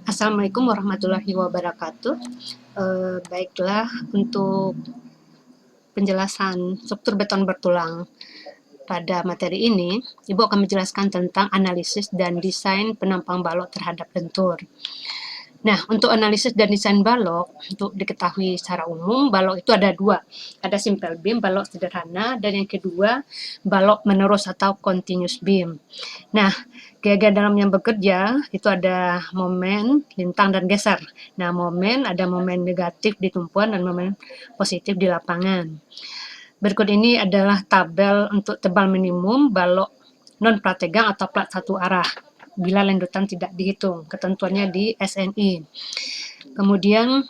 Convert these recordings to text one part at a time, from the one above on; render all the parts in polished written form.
Assalamualaikum warahmatullahi wabarakatuh. Baiklah, untuk penjelasan struktur beton bertulang pada materi ini, Ibu akan menjelaskan tentang analisis dan desain penampang balok terhadap lentur. Nah, untuk analisis dan desain balok, untuk diketahui secara umum, balok itu ada dua. Ada simple beam, balok sederhana, dan yang kedua, balok menerus atau continuous beam. Nah, gaya dalam yang bekerja itu ada momen, lintang, dan geser. Nah, ada momen negatif di tumpuan dan momen positif di lapangan. Berikut ini adalah tabel untuk tebal minimum balok non prategang atau plat satu arah bila lanjutan tidak dihitung, ketentuannya di SNI. Kemudian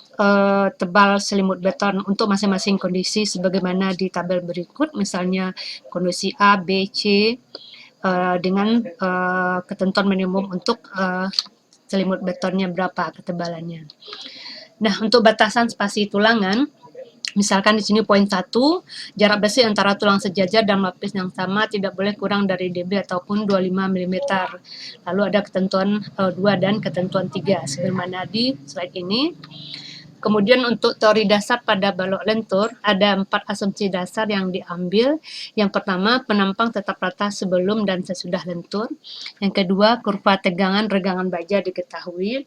tebal selimut beton untuk masing-masing kondisi sebagaimana di tabel berikut, misalnya kondisi A, B, C, dengan ketentuan minimum untuk selimut betonnya berapa ketebalannya. Nah, untuk batasan spasi tulangan, misalkan di sini poin 1, jarak besi antara tulang sejajar dan lapis yang sama tidak boleh kurang dari dB ataupun 25 mm. Lalu ada ketentuan 2 dan ketentuan 3 sebagaimana di slide ini. Kemudian untuk teori dasar pada balok lentur, ada 4 asumsi dasar yang diambil. Yang pertama, penampang tetap rata sebelum dan sesudah lentur. Yang kedua, kurva tegangan regangan baja diketahui.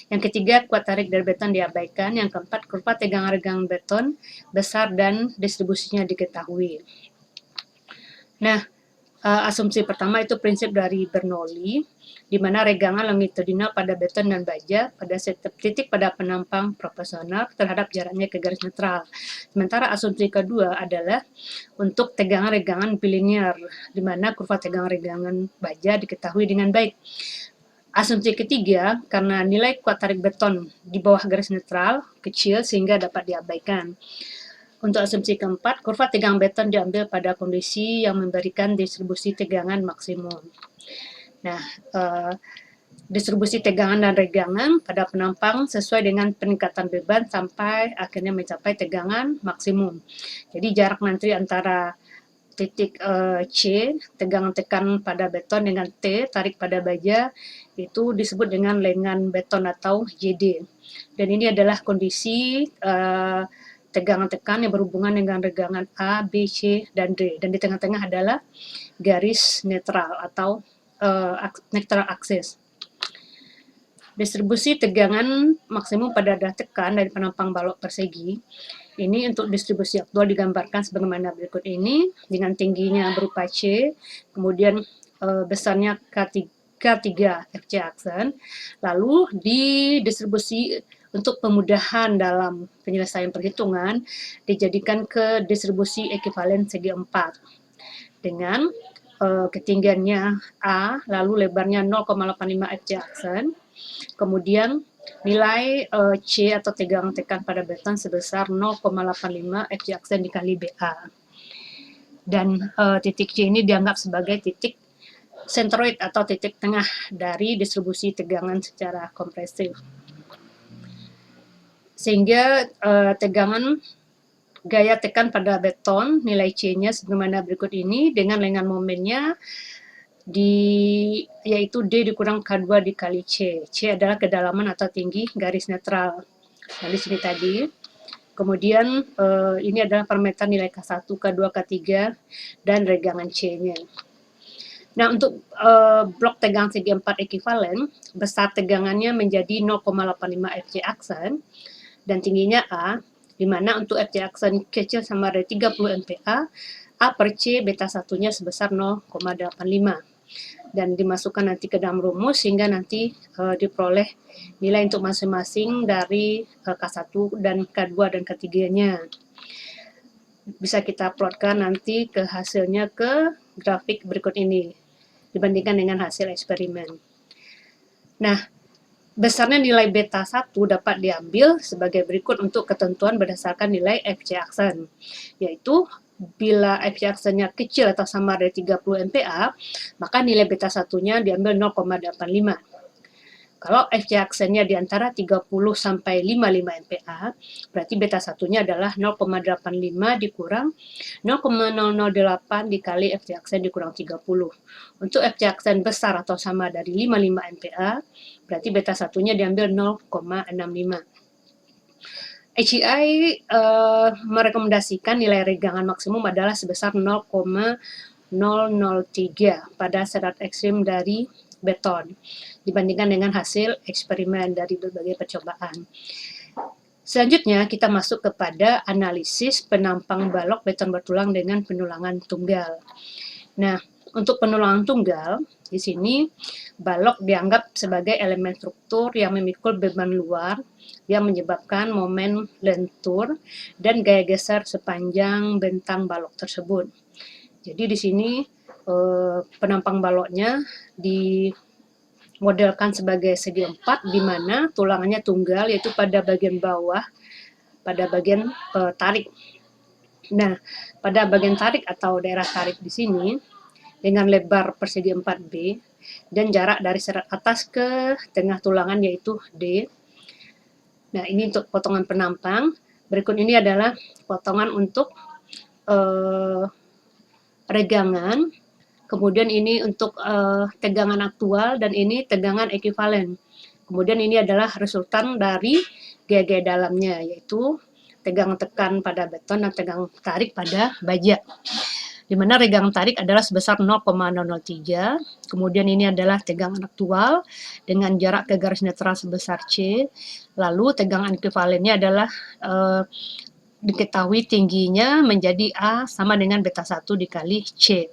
Yang ketiga, kuat tarik dari beton diabaikan. Yang keempat, kurva tegangan regangan beton besar dan distribusinya diketahui. Nah, asumsi pertama itu prinsip dari Bernoulli, di mana regangan longitudinal pada beton dan baja pada setiap titik pada penampang proporsional terhadap jaraknya ke garis netral. Sementara asumsi kedua adalah untuk tegangan regangan bilinear, di mana kurva tegangan regangan baja diketahui dengan baik. Asumsi ketiga, karena nilai kuat tarik beton di bawah garis netral kecil sehingga dapat diabaikan. Untuk asumsi keempat, kurva tegangan beton diambil pada kondisi yang memberikan distribusi tegangan maksimum. Nah, distribusi tegangan dan regangan pada penampang sesuai dengan peningkatan beban sampai akhirnya mencapai tegangan maksimum. Jadi jarak nanti antara titik C, tegangan tekan pada beton, dengan T, tarik pada baja, itu disebut dengan lengan beton atau JD. Dan ini adalah kondisi tegangan tekan yang berhubungan dengan regangan A, B, C, dan D. Dan di tengah-tengah adalah garis netral atau neutral axis. Distribusi tegangan maksimum pada daerah tekan dari penampang balok persegi ini untuk distribusi aktual digambarkan sebagaimana berikut ini, dengan tingginya berupa C, kemudian besarnya K3 FC aksen. Lalu di distribusi untuk pemudahan dalam penyelesaian perhitungan dijadikan ke distribusi ekivalen segi 4 dengan ketinggiannya A, lalu lebarnya 0,85 FC aksen. Kemudian nilai C atau tegangan tekan pada beton sebesar 0,85 FC aksen dikali BA. Dan titik C ini dianggap sebagai titik sentroid atau titik tengah dari distribusi tegangan secara kompresif. Sehingga tegangan gaya tekan pada beton, nilai C-nya sebagaimana berikut ini dengan lengan momennya yaitu D dikurang K2 dikali C. C adalah kedalaman atau tinggi garis netral. Nah, di sini tadi. Kemudian ini adalah parameter nilai K1, K2, K3 dan regangan C-nya. Nah, untuk blok tegangan segi 4 ekivalen, besar tegangannya menjadi 0,85 FC aksen dan tingginya A, di mana untuk FC aksen kecil sama dari 30 MPa, A per C beta satunya sebesar 0,85. Dan dimasukkan nanti ke dalam rumus sehingga nanti diperoleh nilai untuk masing-masing dari K1 dan K2 dan K3-nya. Bisa kita plotkan nanti ke hasilnya ke grafik berikut ini dibandingkan dengan hasil eksperimen. Nah, besarnya nilai beta 1 dapat diambil sebagai berikut untuk ketentuan berdasarkan nilai FC aksen, yaitu bila FC aksennya kecil atau sama dari 30 MPa, maka nilai beta satunya diambil 0,85. Kalau FC aksennya di antara 30 sampai 55 MPa, berarti beta satunya adalah 0,85 dikurang 0,008 dikali FC aksen dikurang 30. Untuk FC aksen besar atau sama dari 55 MPa, berarti beta satunya diambil 0,65. HEI merekomendasikan nilai regangan maksimum adalah sebesar 0,003 pada serat ekstrim dari beton dibandingkan dengan hasil eksperimen dari berbagai percobaan. Selanjutnya kita masuk kepada analisis penampang balok beton bertulang dengan penulangan tunggal. Nah, untuk penulangan tunggal, di sini balok dianggap sebagai elemen struktur yang memikul beban luar yang menyebabkan momen lentur dan gaya geser sepanjang bentang balok tersebut. Jadi di sini penampang baloknya dimodelkan sebagai segi empat, di mana tulangannya tunggal, yaitu pada bagian bawah, pada bagian tarik. Nah, pada bagian tarik atau daerah tarik di sini, dengan lebar persegi 4B, dan jarak dari serat atas ke tengah tulangan yaitu D. Nah, ini untuk potongan penampang. Berikut ini adalah potongan untuk regangan, kemudian ini untuk tegangan aktual, dan ini tegangan ekuivalen. Kemudian ini adalah resultan dari gaya-gaya dalamnya, yaitu tegangan tekan pada beton dan tegangan tarik pada baja. Di mana regangan tarik adalah sebesar 0,003, kemudian ini adalah tegangan aktual dengan jarak ke garis netral sebesar C, lalu tegangan ekuivalennya adalah diketahui tingginya menjadi A sama dengan beta 1 dikali C,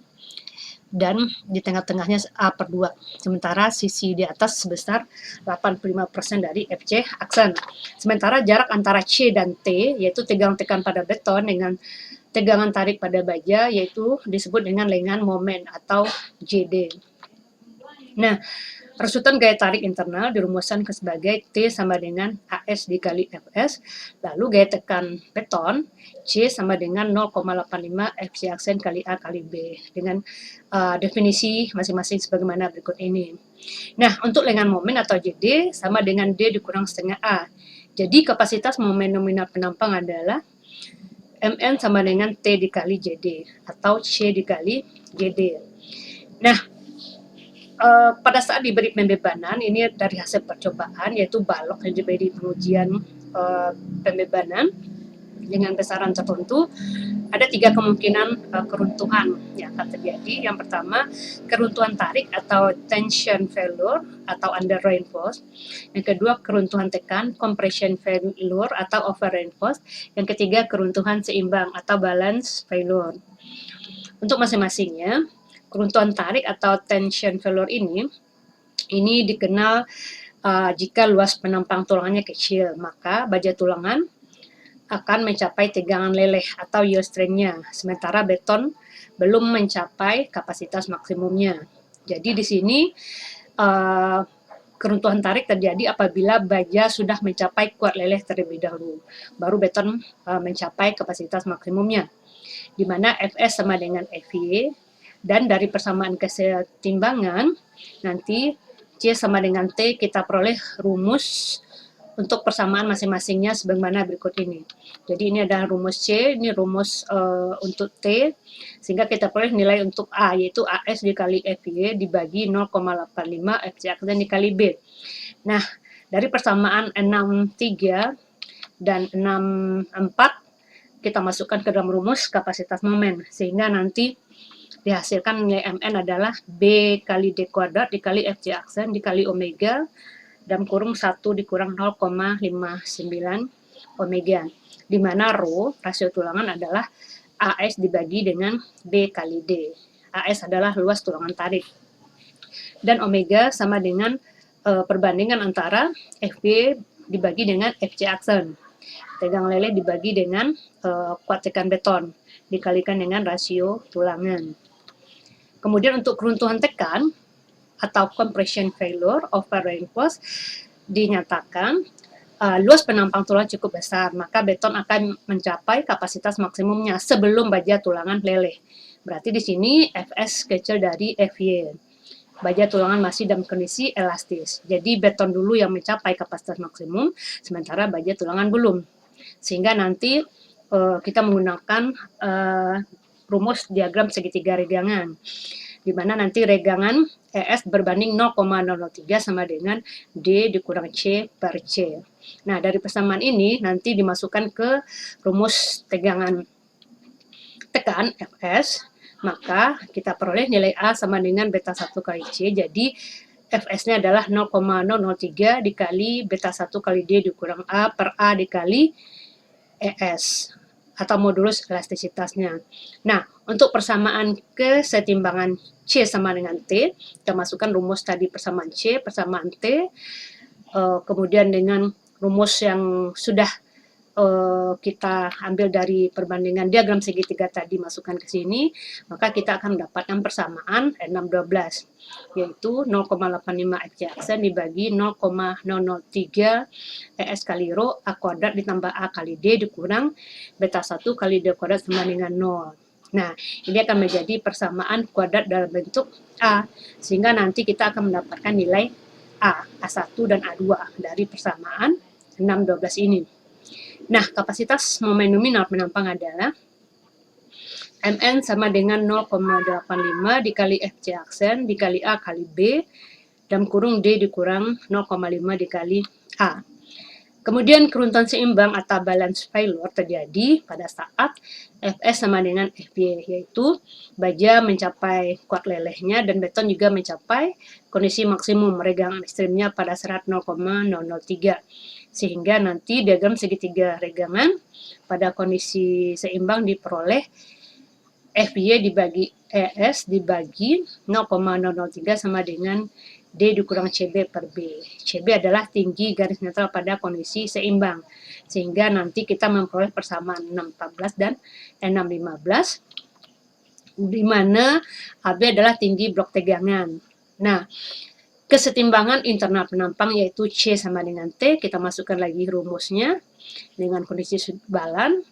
dan di tengah-tengahnya A/2, sementara sisi di atas sebesar 85% dari FC aksen. Sementara jarak antara C dan T, yaitu tegangan tekan pada beton dengan tegangan tarik pada baja, yaitu disebut dengan lengan momen atau JD. Nah, resultan gaya tarik internal dirumuskan sebagai T sama dengan AS dikali FS, lalu gaya tekan beton C sama dengan 0,85 FC aksen kali A kali B, dengan definisi masing-masing sebagaimana berikut ini. Nah, untuk lengan momen atau JD sama dengan D dikurang setengah A. Jadi kapasitas momen nominal penampang adalah Mn sama dengan T dikali JD atau C dikali JD. Nah, pada saat diberi pembebanan, ini dari hasil percobaan, yaitu balok yang diberi pengujian pembebanan dengan besaran tertentu, ada 3 kemungkinan keruntuhan yang akan terjadi. Yang pertama, keruntuhan tarik atau tension failure atau under reinforce. Yang kedua, keruntuhan tekan, compression failure atau over reinforce. Yang ketiga, keruntuhan seimbang atau balance failure. Untuk masing-masingnya, keruntuhan tarik atau tension failure ini dikenal jika luas penampang tulangannya kecil, maka baja tulangan akan mencapai tegangan leleh atau yield strength-nya, sementara beton belum mencapai kapasitas maksimumnya. Jadi di sini keruntuhan tarik terjadi apabila baja sudah mencapai kuat leleh terlebih dahulu, baru beton mencapai kapasitas maksimumnya, di mana Fs sama dengan Fy, dan dari persamaan kesetimbangan nanti C sama dengan T kita peroleh rumus untuk persamaan masing-masingnya sebagaimana berikut ini. Jadi ini adalah rumus C, ini rumus untuk T, sehingga kita peroleh nilai untuk A, yaitu AS dikali FY dibagi 0,85 FC aksen dikali B. Nah, dari persamaan 63 dan 64, kita masukkan ke dalam rumus kapasitas momen, sehingga nanti dihasilkan nilai Mn adalah B kali D kuadrat dikali FC aksen dikali omega, dan kurung 1 dikurang 0,59 omega, di mana rho, rasio tulangan adalah AS dibagi dengan B kali D. AS adalah luas tulangan tarik. Dan omega sama dengan perbandingan antara FB dibagi dengan FC aksen. Tegang leleh dibagi dengan kuat tekan beton, dikalikan dengan rasio tulangan. Kemudian untuk keruntuhan tekan, atau compression failure over reinforce, dinyatakan luas penampang tulang cukup besar, maka beton akan mencapai kapasitas maksimumnya sebelum baja tulangan leleh. Berarti di sini Fs kecil dari Fy. baja tulangan masih dalam kondisi elastis. Jadi beton dulu yang mencapai kapasitas maksimum, sementara baja tulangan belum. Sehingga nanti kita menggunakan rumus diagram segitiga regangan, di mana nanti regangan ES berbanding 0,003 sama dengan D dikurang C per C. Nah, dari persamaan ini nanti dimasukkan ke rumus tegangan tekan Fs, maka kita peroleh nilai A sama dengan beta 1 kali C. Jadi Fs-nya adalah 0,003 dikali beta 1 kali D dikurang A per A dikali ES atau modulus elastisitasnya. Nah, untuk persamaan kesetimbangan C sama dengan T, kita masukkan rumus tadi persamaan C, persamaan T, kemudian dengan rumus yang sudah kita ambil dari perbandingan diagram segitiga tadi masukkan ke sini, maka kita akan mendapatkan persamaan N612, yaitu 0,85 Fc aksen dibagi 0,003 ES kali rho A kuadrat ditambah A kali D dikurang beta 1 kali D kuadrat sama dengan 0. Nah, ini akan menjadi persamaan kuadrat dalam bentuk A, sehingga nanti kita akan mendapatkan nilai A, A1 dan A2 dari persamaan 612 ini. Nah, kapasitas momen nominal penampang adalah Mn sama dengan 0,85 dikali Fc aksen dikali A kali B, dan kurung D dikurang 0,5 dikali A. Kemudian keruntuhan seimbang atau balance failure terjadi pada saat Fs sama dengan Fy, yaitu baja mencapai kuat lelehnya dan beton juga mencapai kondisi maksimum regangan ekstrimnya pada serat 0,003. Sehingga nanti diagram segitiga regangan pada kondisi seimbang diperoleh Fy dibagi Es dibagi 0,003 sama dengan D dikurang Cb per B. Cb adalah tinggi garis netral pada kondisi seimbang. Sehingga nanti kita memperoleh persamaan 614 dan N615, di mana AB adalah tinggi blok tegangan. Nah, kesetimbangan internal penampang yaitu C sama dengan T, kita masukkan lagi rumusnya dengan kondisi balan.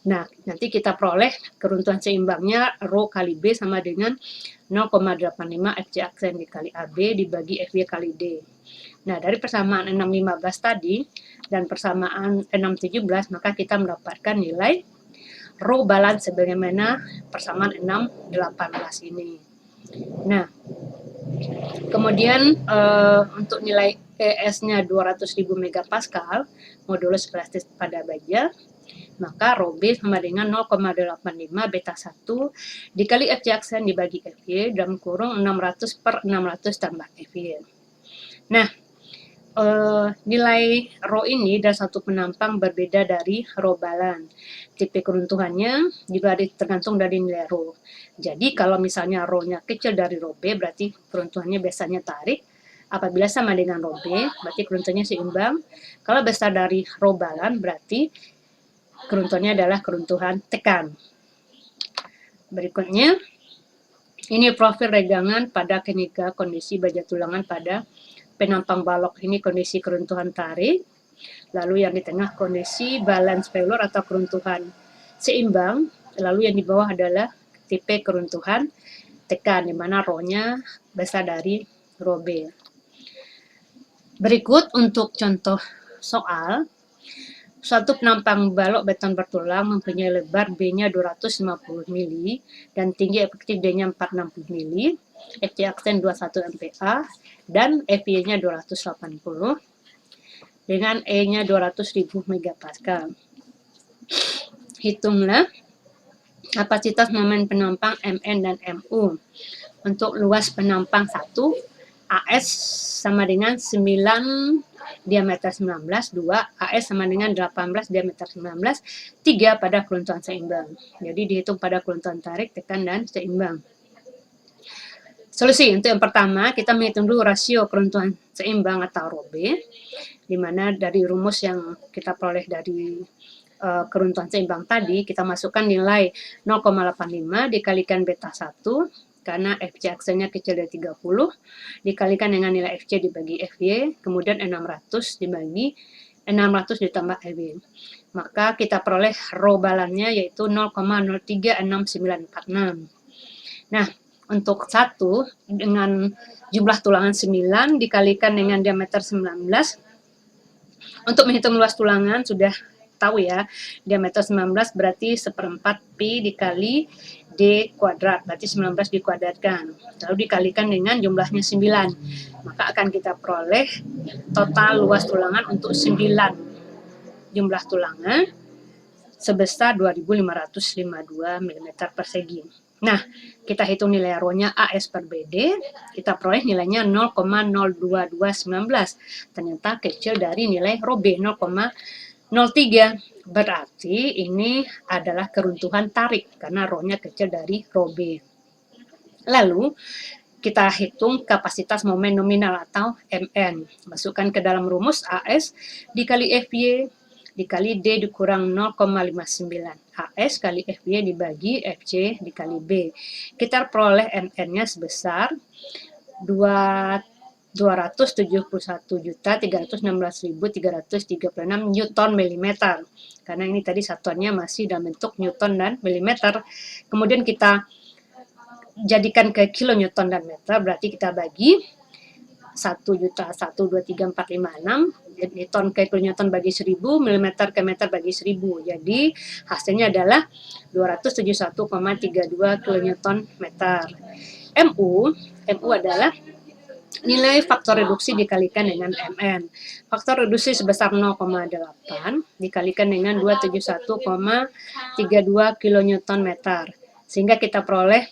Nah, nanti kita peroleh keruntuhan seimbangnya rho kali B sama dengan 0,85 Fc aksen dikali AB dibagi Fy kali D. Nah, dari persamaan 615 tadi dan persamaan 617, maka kita mendapatkan nilai rho balan sebagaimana persamaan 618 ini. Nah, kemudian untuk nilai ES-nya 200.000 megapascal, modulus elastis pada baja, maka rho B sama dengan 0,85 beta 1 dikali Fc aksen dibagi Fy dalam kurung 600 per 600 tambah Fy. Nah, nilai rho ini dari satu penampang berbeda dari rho balan. Tipe keruntuhannya juga tergantung dari nilai rho. Jadi kalau misalnya rho-nya kecil dari rho B, berarti keruntuhannya biasanya tarik. Apabila sama dengan rho B, berarti keruntuhannya seimbang. Kalau besar dari rho balan, berarti keruntuhannya adalah keruntuhan tekan. Berikutnya, ini profil regangan pada ketiga kondisi baja tulangan pada penampang balok. Ini kondisi keruntuhan tarik. Lalu yang di tengah kondisi balance failure atau keruntuhan seimbang. Lalu yang di bawah adalah tipe keruntuhan tekan, di mana rho-nya besar dari rho B. Berikut untuk contoh soal. Suatu penampang balok beton bertulang mempunyai lebar B-nya 250 mili dan tinggi efektif D-nya 460 mili, Fc aksen 21 MPa dan Fy-nya 280 dengan E-nya 200.000 megapascal. Hitunglah kapasitas momen penampang Mn dan Mu. Untuk luas penampang 1, AS sama dengan 9 diameter 19, 2 AS sama dengan 18 diameter 19, 3 pada keruntuhan seimbang. Jadi dihitung pada keruntuhan tarik, tekan, dan seimbang. Solusi untuk yang pertama, kita menghitung dulu rasio keruntuhan seimbang atau rho B, di mana dari rumus yang kita peroleh dari keruntuhan seimbang tadi, kita masukkan nilai 0,85 dikalikan beta 1, karena Fc aksennya kecil dari 30, dikalikan dengan nilai Fc dibagi Fy, kemudian 600 dibagi 600 ditambah Fy. Maka kita peroleh rho balannya yaitu 0,036946. Nah, untuk 1 dengan jumlah tulangan 9 dikalikan dengan diameter 19. Untuk menghitung luas tulangan sudah tahu ya, diameter 19 berarti 1/4 pi dikali D kuadrat, berarti 19 dikuadratkan. Lalu dikalikan dengan jumlahnya 9. Maka akan kita peroleh total luas tulangan untuk 9 jumlah tulangan sebesar 2552 mm persegi. Nah, kita hitung nilai rho-nya AS per BD, kita peroleh nilainya 0,02219. Ternyata kecil dari nilai rho B 0,03. Berarti ini adalah keruntuhan tarik karena rho-nya kecil dari rho B. Lalu kita hitung kapasitas momen nominal atau MN. Masukkan ke dalam rumus AS dikali FY dikali D dikurang 0,59. AS kali FY dibagi FC dikali B. Kita peroleh MN-nya sebesar 271.316.336 Newton milimeter. Karena ini tadi satuannya masih dalam bentuk Newton dan milimeter. Kemudian kita jadikan ke kilonewton dan meter, berarti kita bagi 1.123.456 Newton ke kilonewton bagi 1000, milimeter ke meter bagi 1000. Jadi hasilnya adalah 271,32 kilonewton meter. MU adalah nilai faktor reduksi dikalikan dengan MN. Faktor reduksi sebesar 0,8 dikalikan dengan 271,32 kilonewton meter. Sehingga kita peroleh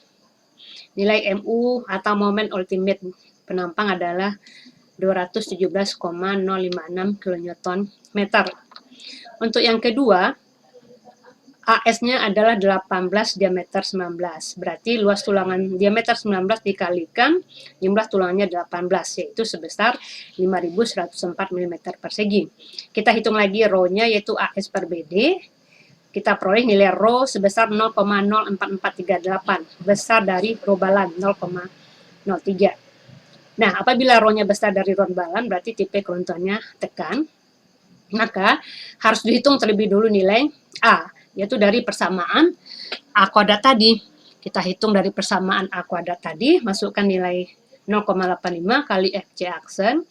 nilai MU atau momen ultimate penampang adalah 217,056 kN meter. Untuk yang kedua, AS-nya adalah 18 diameter 19. Berarti luas tulangan diameter 19 dikalikan jumlah tulangannya 18, yaitu sebesar 5104 mm persegi. Kita hitung lagi rho-nya yaitu AS per BD. Kita peroleh nilai rho sebesar 0,04438, besar dari rho balan 0,03. Nah, apabila rho-nya besar dari rho balan, berarti tipe keruntuhannya tekan. Maka harus dihitung terlebih dulu nilai A, yaitu dari persamaan A kuadrat tadi. Kita hitung dari persamaan A kuadrat tadi, masukkan nilai 0,85 kali FC aksen,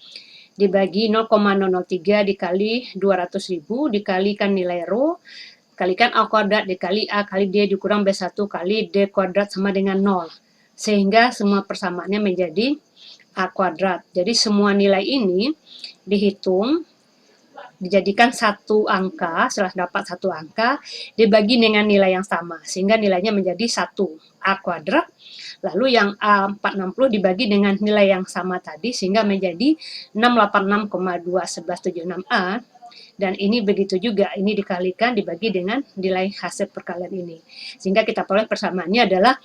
dibagi 0,003 dikali 200.000, dikalikan nilai rho, kalikan A kuadrat dikali A kali D dikurang B1 kali D kuadrat sama dengan 0. Sehingga semua persamaannya menjadi A kuadrat. Jadi semua nilai ini dihitung, dijadikan satu angka, setelah dapat satu angka, dibagi dengan nilai yang sama. Sehingga nilainya menjadi 1 A kuadrat. Lalu yang A460 dibagi dengan nilai yang sama tadi, sehingga menjadi 686,2176A. Dan ini begitu juga, ini dikalikan dibagi dengan nilai hasil perkalian ini. Sehingga kita peroleh persamaannya adalah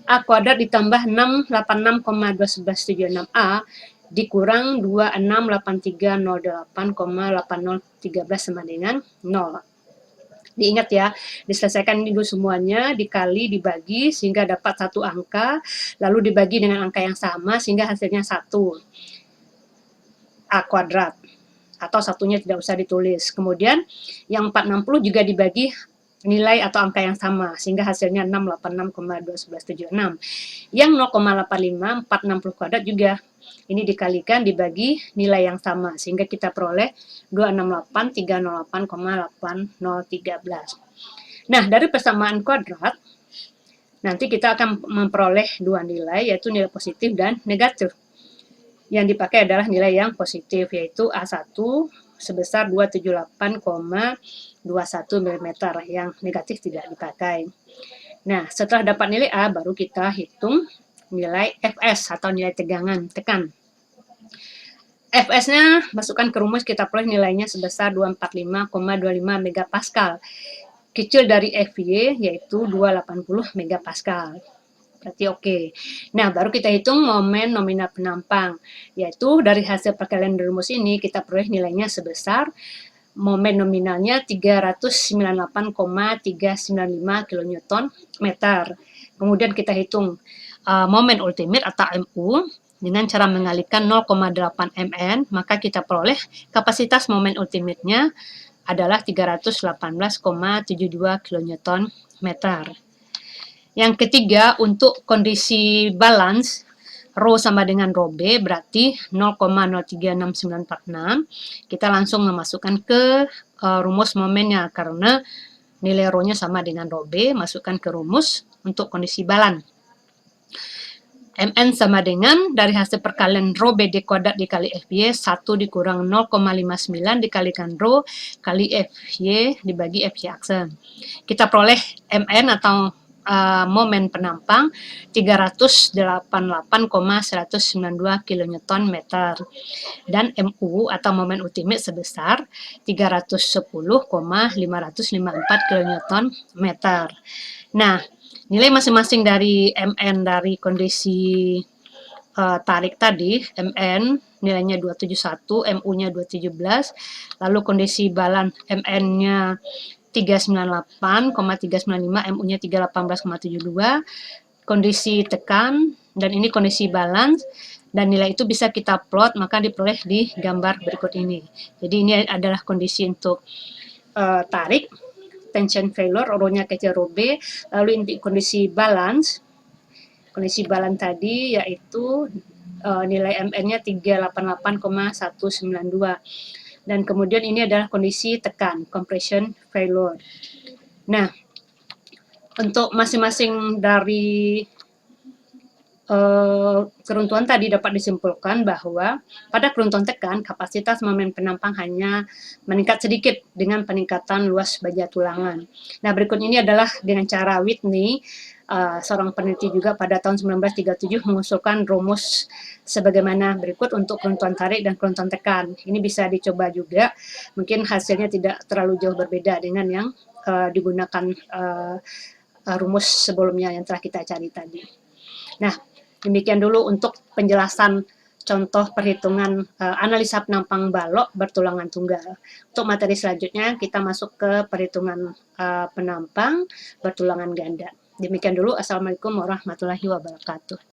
A kuadrat ditambah 686,2176A dikurang 268308,8013 sama dengan 0. Diingat ya, diselesaikan ini dulu semuanya, dikali, dibagi, sehingga dapat satu angka, lalu dibagi dengan angka yang sama, sehingga hasilnya 1 A kuadrat. Atau satunya tidak usah ditulis. Kemudian yang 460 juga dibagi nilai atau angka yang sama, sehingga hasilnya 686,2176. Yang 0,85, 460 kuadrat juga ini dikalikan dibagi nilai yang sama, sehingga kita peroleh 268,308,8013. Nah, dari persamaan kuadrat, nanti kita akan memperoleh dua nilai, yaitu nilai positif dan negatif. Yang dipakai adalah nilai yang positif, yaitu A1 sebesar 278,21 mm, yang negatif tidak dipakai. Nah, setelah dapat nilai A, baru kita hitung nilai Fs atau nilai tegangan, tekan. Fs-nya masukkan ke rumus, kita peroleh nilainya sebesar 245,25 megapascal. Kecil dari Fy yaitu 280 megapascal. Berarti oke. Nah, baru kita hitung momen nominal penampang, yaitu dari hasil perkalian rumus ini kita peroleh nilainya sebesar momen nominalnya 398,395 kN meter. Kemudian kita hitung momen ultimate atau MU dengan cara mengalihkan 0,8 mN, maka kita peroleh kapasitas momen ultimate-nya adalah 318,72 kN meter. Yang ketiga, untuk kondisi balance, rho sama dengan rho B, berarti 0,036946. Kita langsung memasukkan ke rumus momennya, karena nilai rho-nya sama dengan rho B, masukkan ke rumus untuk kondisi balance. Mn sama dengan dari hasil perkalian rho BD kuadrat dikali FY, 1 dikurang 0,59 dikalikan rho kali FY dibagi FY aksen. Kita peroleh Mn atau momen penampang 388,192 kN meter dan Mu atau momen ultimate sebesar 310,554 kN meter. Nah, nilai masing-masing dari Mn dari kondisi tarik tadi, Mn nilainya 271, Mu-nya 217, lalu kondisi balan Mn-nya 398,395, Mu-nya 318,72, kondisi tekan, dan ini kondisi balance, dan nilai itu bisa kita plot, maka diperoleh di gambar berikut ini. Jadi ini adalah kondisi untuk tarik, tension failure, rho-nya kecil rho B, lalu ini kondisi balance tadi yaitu nilai Mn-nya 388,192. Dan kemudian ini adalah kondisi tekan, compression failure. Nah, untuk masing-masing dari keruntuhan tadi dapat disimpulkan bahwa pada keruntuhan tekan, kapasitas momen penampang hanya meningkat sedikit dengan peningkatan luas baja tulangan. Nah, berikut ini adalah dengan cara Whitney, seorang peneliti juga pada tahun 1937 mengusulkan rumus sebagaimana berikut untuk keruntuhan tarik dan keruntuhan tekan. Ini bisa dicoba juga, mungkin hasilnya tidak terlalu jauh berbeda dengan yang digunakan rumus sebelumnya yang telah kita cari tadi. Nah, demikian dulu untuk penjelasan contoh perhitungan analisa penampang balok bertulangan tunggal. Untuk materi selanjutnya kita masuk ke perhitungan penampang bertulangan ganda. Demikian dulu. Assalamualaikum warahmatullahi wabarakatuh.